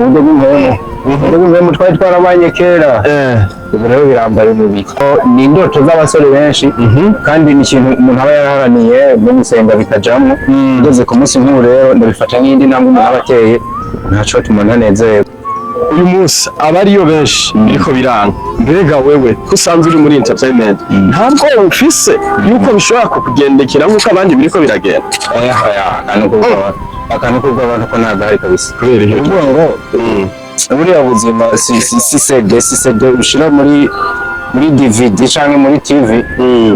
uburyo bw'impemu uburyo bw'impemu twari twarabanye kera ubu rero birambaye umubiri ni indoto z'abasore benshi kandi ni ikintu umuntu aba yaraharaniye no gusenga bikajamwo ugeze ku munsi nk'ubu rero ndabifata nk'indi ntambwe umuntu aba ateye ntaco tumona nezerwa uyu munsi aba ariyo benshi biriko biranga mbega wewe ko usanzwe uri muri entertainment ntabwo ufise yuko bishobora kukugendekera nk'uko abandi biriko biragenda akantu kubwo abantu ko nagahari kabisa kubera iyo ngo buriya buzima si CD ushira muri DVD canke muri TV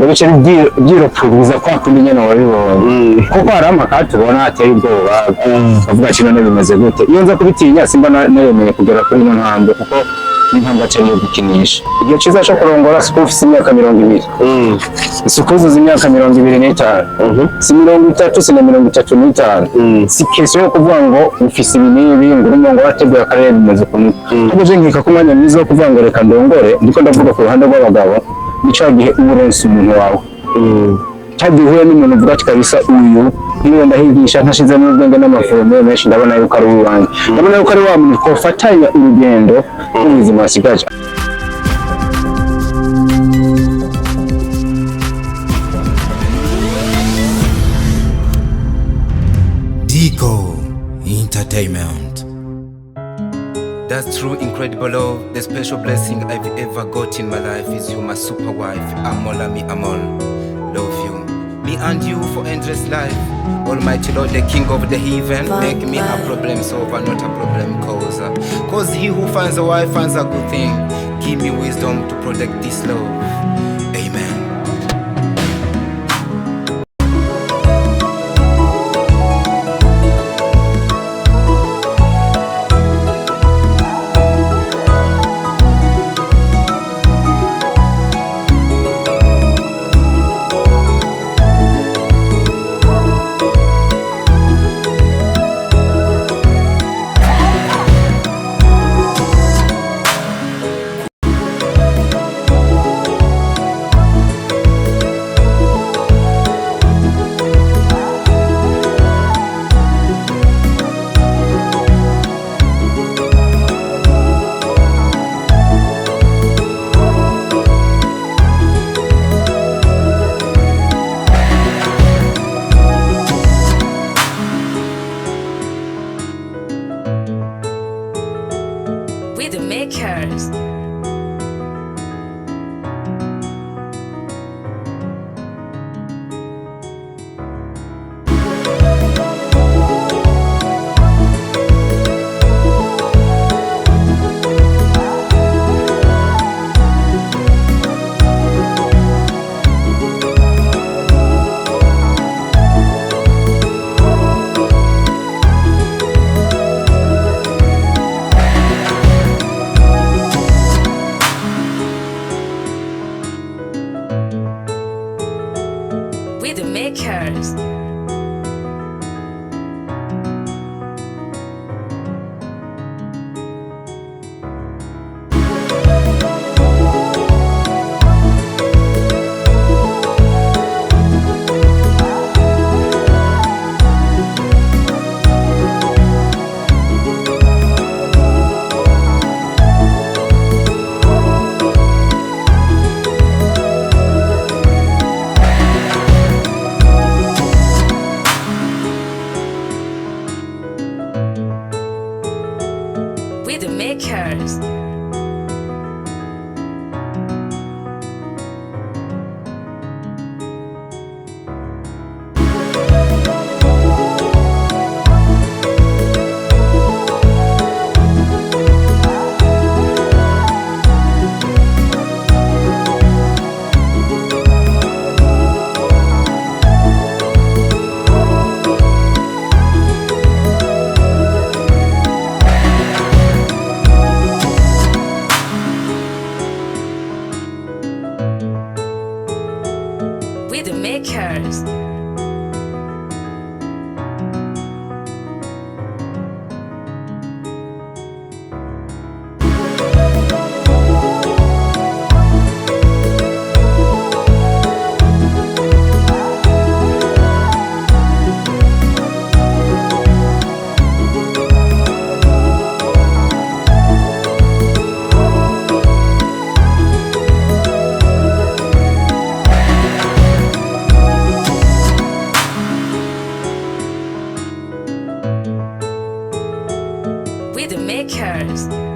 bice byiropuruza kwa kundi nyene wabibonye kuko hari amakati ubona ateye ubwoba bavuga kino ne bimeze gute iyo nza kubitinya simba naremeye kugera kuri ino ntambwe kuko intambwe aciye gukinisha igihe ciza cyo kurongora siko ufise imyaka 20 isukuzuza imyaka 25 si 30 si 35 si kesho yo kuvuga ngo ufise ibinibi ngo wateguye akarere bimeze kumwe ubwo je nkika ko mwanya mwiza wo kuvuga ngo reka ndongore ndiko ndavuga ku ruhande rw'abagabo nico gihe uwuronse umuntu wawe cyagihuye n'umuntu uvuga ati kabisa uyu niwe ndahigisha ntashize mu bwenge n'amafume menshi ndabona yuko ari uwanjye ndabona yuko ari wa muntu twofatanya urugendo rw'ubuzima wasigaje DICO Entertainment. That's true incredible love. The special blessing I've ever got in my life is you, my super wife. AMORA, me amor. Love you. Me and you for endless life. Almighty Lord, the King of the heaven, make me a problem solver, not a problem causer. Cause he who finds a wife finds a good thing. Give me wisdom to protect this love. Amen. makers.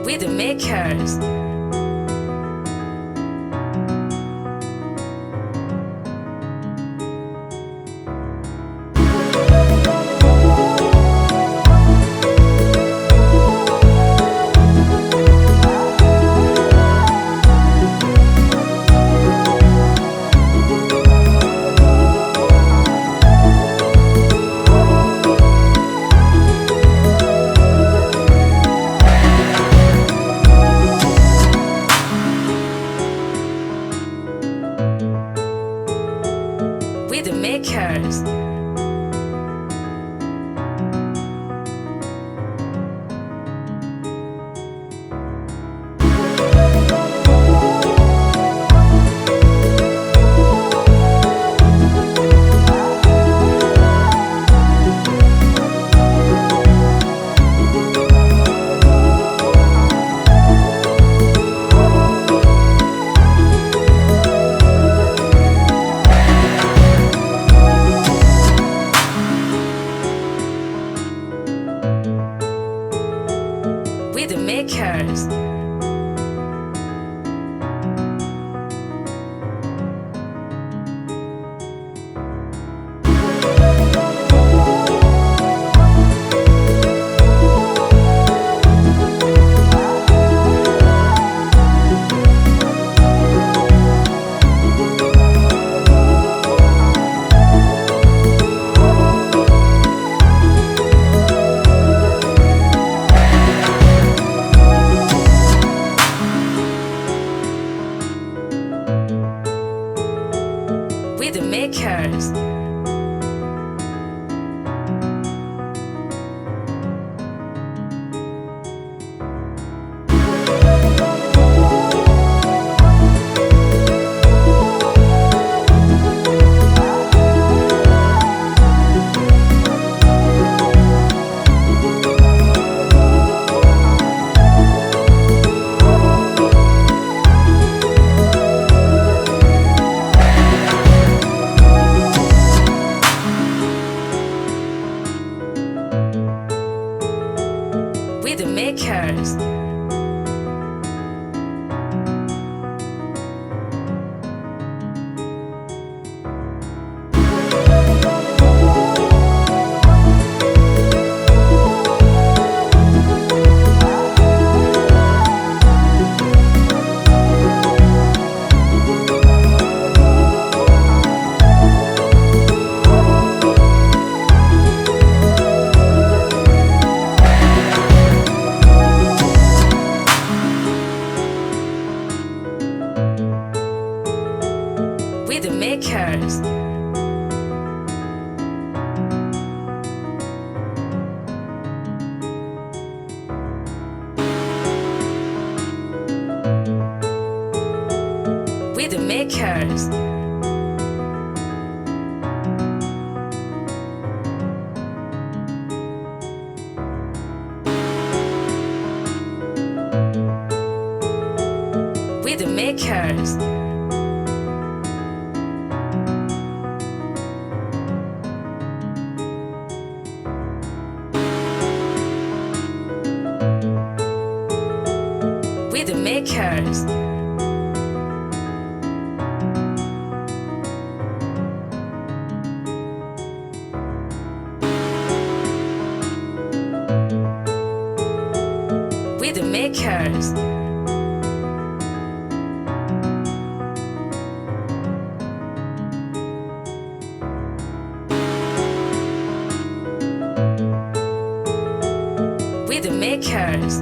We the makers. We the makers. We the makers. We the makers. We the makers. We the makers. We the makers. We the makers. We the makers. We the makers. We the makers.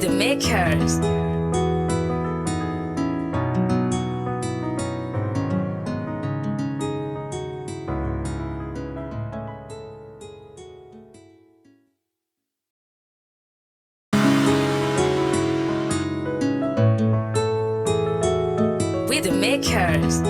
with the makers. With the makers.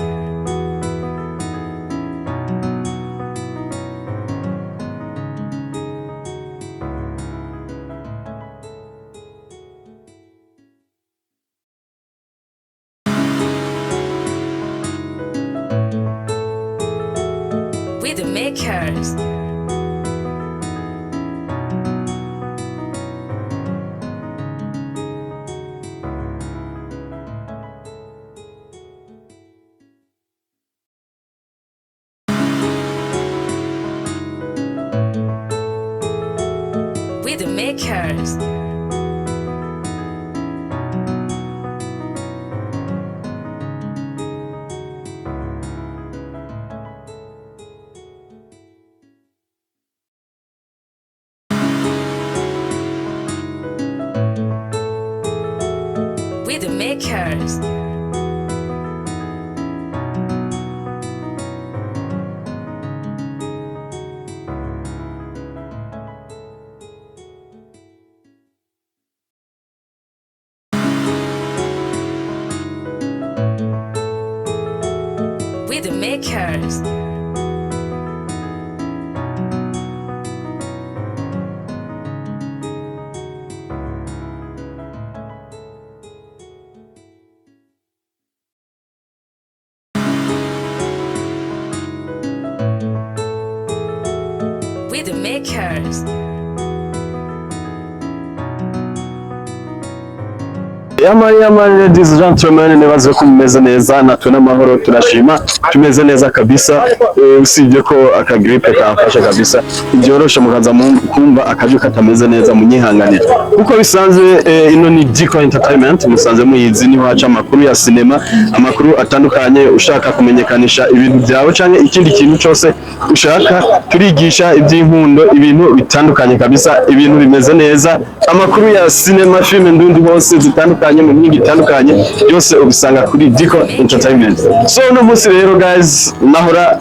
With the makers. With the makers. With the makers. With the makers. With the makers. Yamari ladies and gentlemen, nibaze ko mumeze neza natwe n'amahoro turashima tumeze neza kabisa. Usibye ko akagripe kamfasha kabisa ibyoroshe mukaza kumva akaju katameze neza munyihanganira uko bisanzwe. Ino ni DICO Entertainment, musanze muyizi ni waca amakuru ya sinema, amakuru atandukanye. Ushaka kumenyekanisha ibintu byawe canke ikindi kintu cyose ushaka, turigisha iby'inkundo, ibintu bitandukanye kabisa, ibintu bimeze neza. Amakuru ya sinema, filime ndundi hose zitandukanye mu myingi itandukanye yose ubisanga kuri DICO Entertainment. So no munsi rero guys, nahora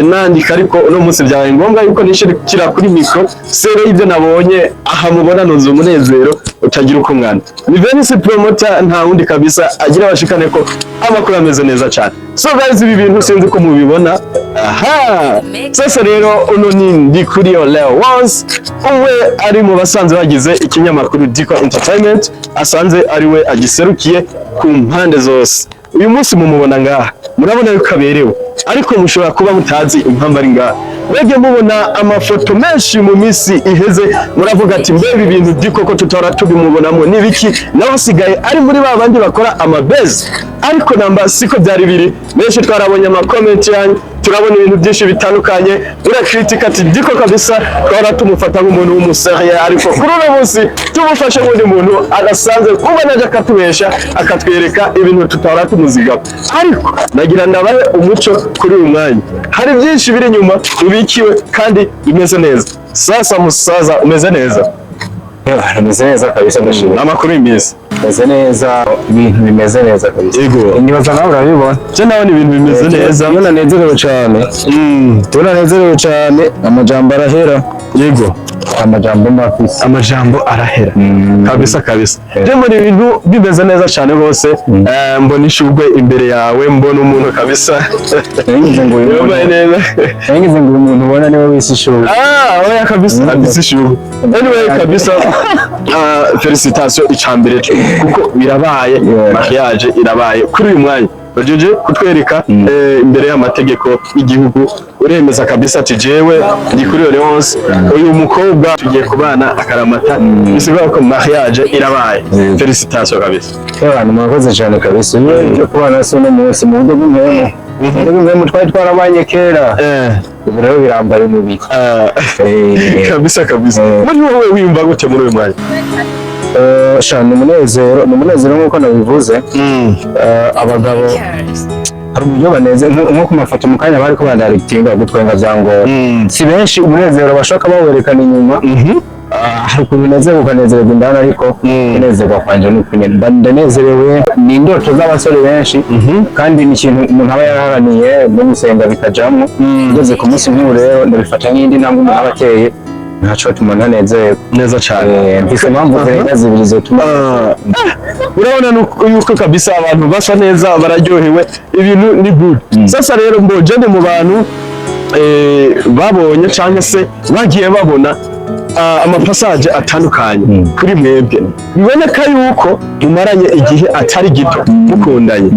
nandika ariko no munsi byabaye ngombwa yuko nishirikira kuri micro sere ibyo nabonye aha mubona nozo umunezero utagira uko mwana. Ni Venice promoter nta wundi kabisa agira bashikane ko amakuru ameze neza cyane. So guys, ibi bintu sinzi ko mubibona. Aha, sasa rero uno ni Ndikuriyo Leo once uwe ari mu basanzwe bagize ikinyamakuru DICO Entertainment, asanze ari we agiserukiye ku mpande zose. Uyu munsi mumubona ngaha, murabona yuko aberewe, ariko mushobora kuba mutazi impamvu ari ngaha. Mwebwe mubona amafoto menshi mu misi iheze, muravuga ati mbebe ibintu DICO ko tutara tubimubonamo nibiki, nawe asigaye ari muri ba bandi bakora amabezi. Ariko namba siko byari biri, benshi twarabonye amakomenti yanyu, turabona ibintu byinshi bitandukanye, urakritika ati DICO kabisa twara tumufata nk'umuntu w'umuseriye, ariko kuri uno munsi tumufashe nk'undi muntu agasanzwe kuba naje akatubesha akatwereka ibintu tutara tumuziga. Ariko nagira ndabaye umuco kuri uyu mwanya, hari byinshi biri nyuma ubikiwe kandi bimeze neza. Sasa musaza umeze neza? Bimeze neza kabisa, ndashimira. Amakuru y'imisi Bimeze neza, ibintu bimeze neza kabisa. Yego. Nibaza nawe urabibona. Je nawe ibintu bimeze neza. Yo nanezerewe cyane. Turanezerewe cyane, amajambo arahera. Yego. Amajambo mafisi. Amajambo arahera. Kabisa kabisa. Je muri ibintu bimeze neza cyane rwose. Mbona ishugwe imbere yawe, mbona umuntu kabisa. Ngize ngo uyu muntu ubona niwe wisishura. Oya kabisa, kabisa ishugwe. Anyway kabisa, felicitation icambere kuko birabaye, mariage irabaye kuri uyu mwanya. Bajeje kutwereka imbere y'amategeko y'igihugu, uremeza kabisa ati jewe Ndikuriyo Leonce uyu mukobwa tugiye kubana akaramata, bisigura ko mariage irabaye. Felicitation kabisa. Abantu mwakoze cyane kabisa. Iyo kubana so no munsi mu buryo bw'umwemo. Mu twari twarabanye kera. Rero birambaye umubiri. Kabisa kabisa. Muri wowe wiyumva gute muri uyu mwanya? Shana umunezero nk'uko nabivuze. Abagabo hari uburyo baneze nko ku mafoto mu kanya bari ko bandarikitinga gutwenga byangora. Si benshi umunezero bashaka bawerekana inyuma, hari ukuntu nezerwa ukanezererwa indani ariko kunezerwa kwanje ni ukuntu mba ndanezerewe ni indoto z'abasore benshi kandi ni ikintu umuntu aba yaraharaniye no gusenga bikajamwo ngeze ku munsi nk'ubu rero ndabifata nk'indi ntambwe umuntu aba ateye ntaco tuma ntanezerwa neza cyane mfise impamvu zirenga zibiri zotuma urabona yuko kabisa abantu basa neza bararyohewe ibintu ni good sasa rero mboje ndi mu bantu babonye cyangwa se bagiye babona amapasaje atandukanye kuri mwebwe biboneka yuko mumaranye igihe atari gito mukundanye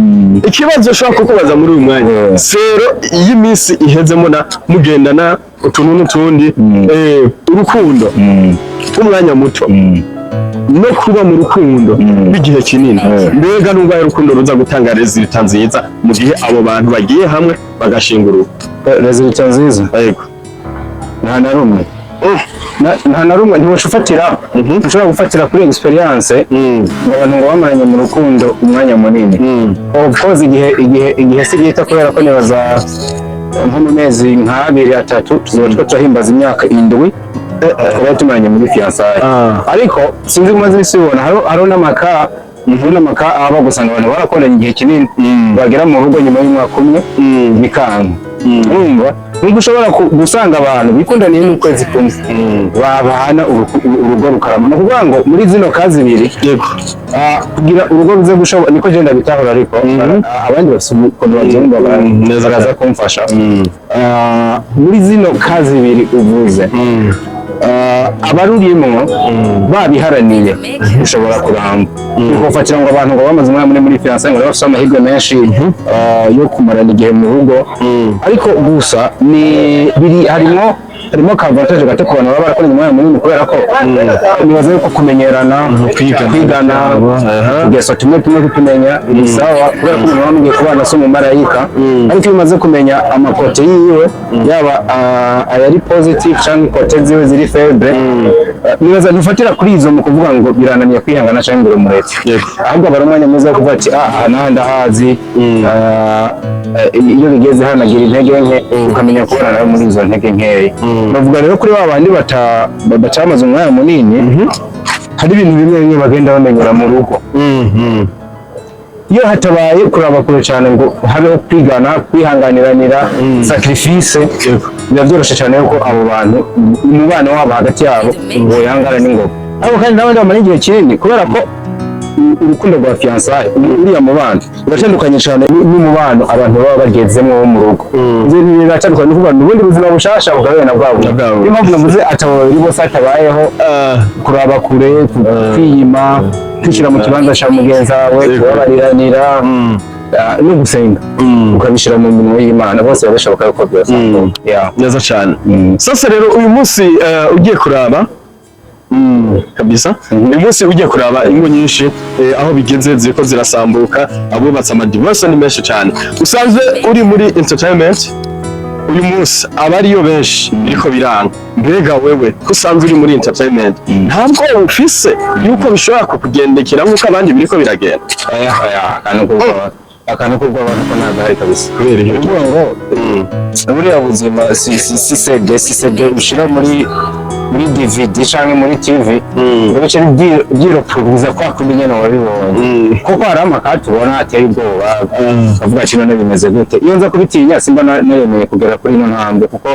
ikibazo ushobora kukubaza muri uyu mwanya sero iyi minsi ihezemo na mugendana utuntu n'utundi urukundo umwanya muto no kuba mu rukundo rw'igihe kinini mbega n'ubwo ari urukundo ruza gutanga resulta nziza mu gihe abo bantu bagiye hamwe bagashinga urugo resulta nziza yego nta na rumwe ntiwashufatira ushobora gufatira kuri experience abantu ngo bamaranye mu rukundo umwanya munini of course igihe si gito kubera ko nibaza nko mu mezi nk'abiri atatu tuzoba turahimbaza imyaka 7 kuba tumaranye muri fiançailles ariko sinzi kumaze bisibona hariho n'amaka aba gusanga abantu barakundanye igihe kinini bagera mu rugo nyuma y'umwaka umwe bikanga urumva nubwo ushobora gusanga abantu bikundaniye n'ukwezi kumwe babana urugo rukarama ni ukuvuga ngo muri zino kazi ibiri kugira urugo ruze gushobora niko genda bitahura ariko abandi bafite ukuntu babyumva baraza kumfasha muri zino kazi ibiri uvuze abarurimo babiharaniye ushobora kuramba ufatira ngo abantu ngo bamaze umwanya muri fiançailles ngo bafite amahirwe menshi yo kumarana igihe mu rugo ariko gusa ni biri harimo kavantage gato ku bantu baba barakoranye umwanya munini kubera ko nibaza yuko kumenyerana kwigana kugeso tumwe kutumenya bisawa kubera ko umuntu wamubwiye kubana si umumarayika ariko iyo umaze kumenya amakote yiwe yaba ayari positive cyangwa kote ziwe ziri faible nibaza ntufatira kuri izo mu kuvuga ngo birananiye kwihangana cyangwa ngo urumuretse ahubwo bari umwanya mwiza wo kuvuga ati aha ndahazi iyo bigeze hano agira intege nke ukamenya kubana nawe muri izo ntege nkeya bavuga rero kuri ba bandi batamaze umwanya munini hari ibintu bimwe bagenda bamenyera mu rugo iyo hatabaye kuraba kure cyane ngo habeho kwigana kwihanganiranira sacrifice biba byoroshye cyane yuko abo bantu umubano wabo hagati yabo ngo yangana n'ingoga ariko kandi n'abandi bamara igihe kinini kubera ko urukundo rwa fiançailles uriya mubano uratandukanye cyane n'umubano abantu baba bagezemo wo mu rugo biratandukanye n'ukuvuga n'ubundi buzima bushasha bugabana na bwabo niyo mpamvu navuze atabari bose hatabayeho kuraba kure kwiyima kwishyira mu kibanza cya mugenzi wawe kubabariranira no gusenga ukabishyira mu minwe y'Imana bose babashoboka yuko byose neza cyane sasa rero uyu munsi ugiye kuraba kabisa uyu munsi ugiye kuraba ingo nyinshi aho bigeze ziko zirasambuka abubatse amadivorce ni menshi cyane usanzwe uri muri entertainment uyu munsi abariyo benshi biriko biranga mbega wewe ko usanzwe uri muri entertainment ntabwo ufise yuko bishobora kukugendekera nk'uko abandi biriko biragenda akantu kubwo abantu ko nagahari kabisa kubera iyo ngo buriya buzima si CD ushira muri DVD cyangwa muri TV bice byiropuruza kwa kumenya no wabibonye kuko hari amakati ubona ateye ubwoba avuga ati none bimeze gute iyo nza kubitinya simba naremeye kugera kuri ino ntambwe kuko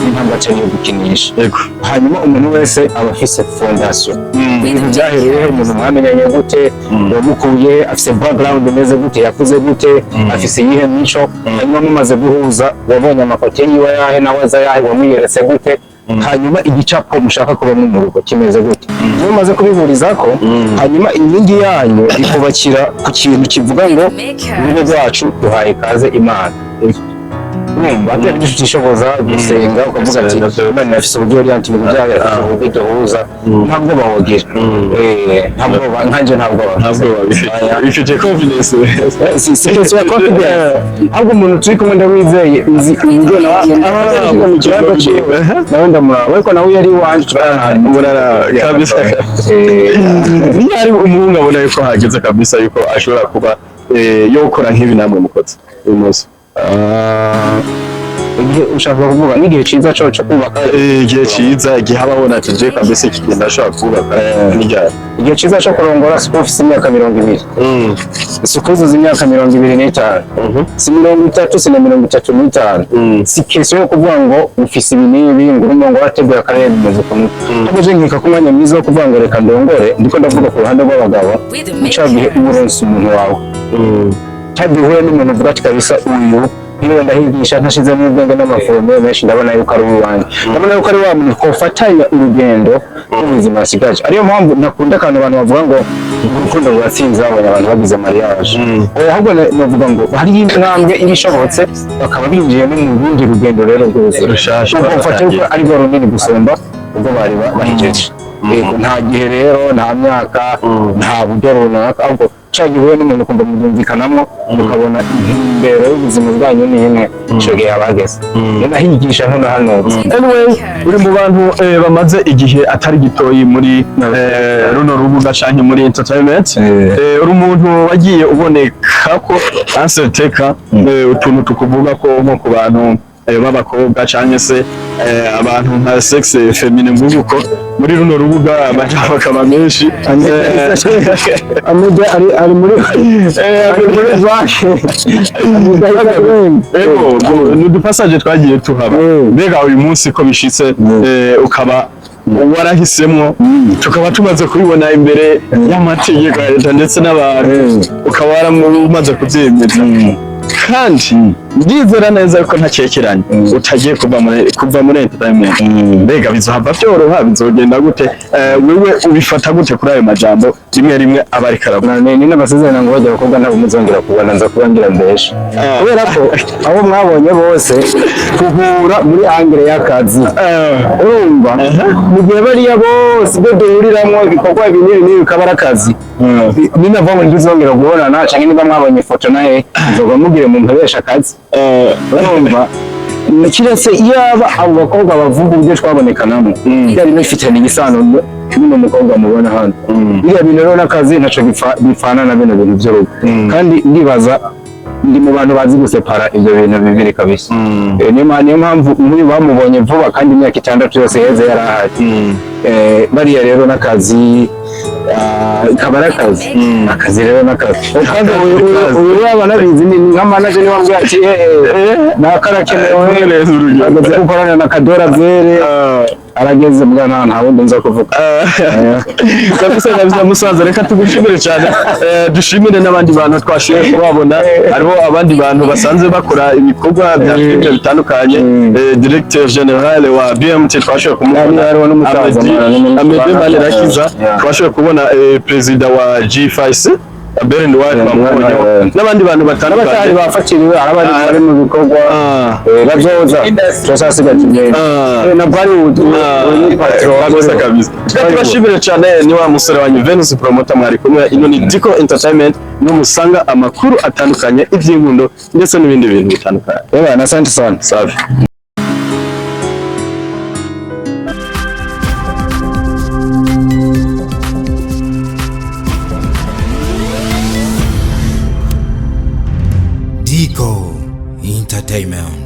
intambwe aciye gukinisha hanyuma umuntu wese aba afise fondation ibintu byahereyeho umuntu mwamenyanye gute wamukuye afise background imeze gute yakuze gute afise yihe mico hanyuma mumaze guhuza wabonye amafoto yiwe yahe nawe aza yahe wamwiyeretse gute hanyuma igicapo mushaka kubamo mu rugo kimeze gute iyo umaze kubihurizako hanyuma inkingi yanyu ikubakira ku kintu kivuga ngo urugo rwacu duhaye ikaze Imana urumva atari dushishoboza gusenga ukavuga ati Imana irafise uburyo oriyanti ibintu byayo uburyo duhuza ntabwo bawogira ntabwo nkanje ntabwo bifite confidence si question ya confidence ahubwo umuntu turi kumwe ndawizeye uzi uburyo nawe mu kibanza ciwe nawe ndamuraba ariko nawe yari wanje turara kabisa ni ari umuhungu abona yuko hageze kabisa yuko ashobora kuba yo gukora nk'ibi namwe mukoze uyu munsi igihe ushaka kuvuga n'igihe ciza cyo kubaka igihe ciza igihe ababona ati je kabisa kigenda ashobora kubaka n'ijyana igihe ciza cyo kurongora si ufite imyaka 20 si kuzuza imyaka 25 si 30 si na 35 si kesho yo kuvuga ngo ufise ibinibi ngo urimo ngo wateguye akarere bimeze kumwe tuje nkika ku mwanya mwiza wo kuvuga ngo reka ndongore ndiko ndavuga ku ruhande rw'abagabo nshabihe uwuronse umuntu wawe cyagihuye n'umuntu uvuga ati kabisa uyu niba ndahigisha ntashizemo ubwenge n'amaforomule menshi ndabona yuko ari uwanjye ndabona yuko ari wa muntu twofatanya urugendo rw'ubuzima asigaje ariyo mpamvu nakunda akantu abantu bavuga ngo urukundo ruratsinze abonye abantu bagize mariage ahubwo navuga ngo hari intambwe irishobotse bakaba binjiye no mu rundi rugendo rero rwose rushasha bafata yuko ari rwo runini gusumba ubwo bari bahigeje nta gihe rero nta myaka nta buryo runaka ahubwo cyagihuye n'umuntu ukumva mudumvikanamo ukabona intumbero y'ubuzima bwanyu ni imwe icyo gihe abageze nahigisha ntunahanutse anyway uri mu bantu bamaze igihe atari gitoyi muri runo rubuga canke muri entertainment uri umuntu wagiye uboneka ko anseteka utuntu tukuvuga ko nko ku bantu b'abakobwa canke se abantu nka sexe feminine mvugo muri runo rubuga amajambo akaba menshi amujya ari muri zake ni udupasaje twagiye tuhaba mbega uyu munsi ko bishitse ukaba warahisemwo tukaba tumaze kubibona imbere y'amategeko ya leta ndetse n'abantu ukaba waramaze kubyemeza kandi ndizera neza yuko ntakekeranye utagiye kuva muri entertainment mbega bizohava byoroha bizogenda gute wewe ubifata gute kuri ayo majambo rimwe aba ari karabona ni n'abasezerano ngo bajya bakobwa nabo muzongera kubona nza kubangira mbesha kubera ko abo mwabonye bose kuhura muri angere y'akazi urumva mu gihe bariya bose byo duhuriramwo ibikorwa binini bikaba ari akazi ninava muri ndizongera kubonana cyangwa niba mwabonye ifoto naye nzoga mugire mu mpebesha akazi urumva kiretse yaba abo bakobwa bavuga uburyo twabonekanamo byari bifitanye igisano n'uno mukobwa mubona hano biriya bintu rero n'akazi ntaco bifana na bino bintu by'urugo kandi ndibaza ndi mu bantu bazi gusepara ibyo bintu bibiri kabisa niyo mpamvu nk'uyu bamubonye vuba kandi imyaka 6 yose yeze yarahari bariya rero n'akazi kabara akazi rero n'akazi kandi uyu yaba nabizi ni nka manager ni wambwiye ati nakarakenewe ageze gukorana na Kadora Vere arageze mwana nta wundi nza kuvuga kabisa musaza reka tugushimire cyane dushimire n'abandi bantu twashoboye kubabona hariho abandi bantu basanze bakora ibikorwa bya filime bitandukanye directeur general wa BMT twashoboye kumubona hariho n'umusaza Amede Manirakiza twashoboye kubona president wa G5 Beren Ward n'abandi bantu batandukanye bafatiriwe arabari bari mu bikorwa bazoza twasasigaje na bari kabisa kabisa twashimire cyane ni wa musore wa Venus promoter mwari kumwe ino ni DICO Entertainment no musanga amakuru atandukanye iby'inkundo ndetse n'ibindi bintu bitandukanye asante sana safi DICO Entertainment.